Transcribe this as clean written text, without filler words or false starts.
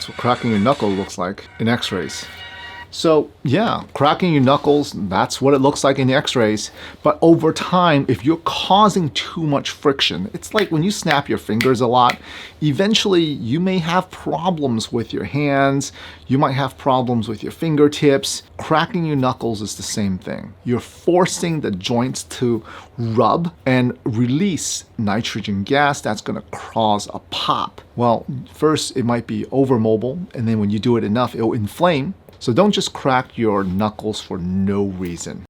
That's what cracking your knuckle looks like in x-rays. So yeah, cracking your knuckles, that's what it looks like in the x-rays. But over time, if you're causing too much friction, it's like when you snap your fingers a lot, eventually you may have problems with your hands, you might have problems with your fingertips. Cracking your knuckles is the same thing. You're forcing the joints to rub and release nitrogen gas that's gonna cause a pop. Well, first it might be overmobile, and then when you do it enough, it'll inflame. So don't just crack your knuckles for no reason.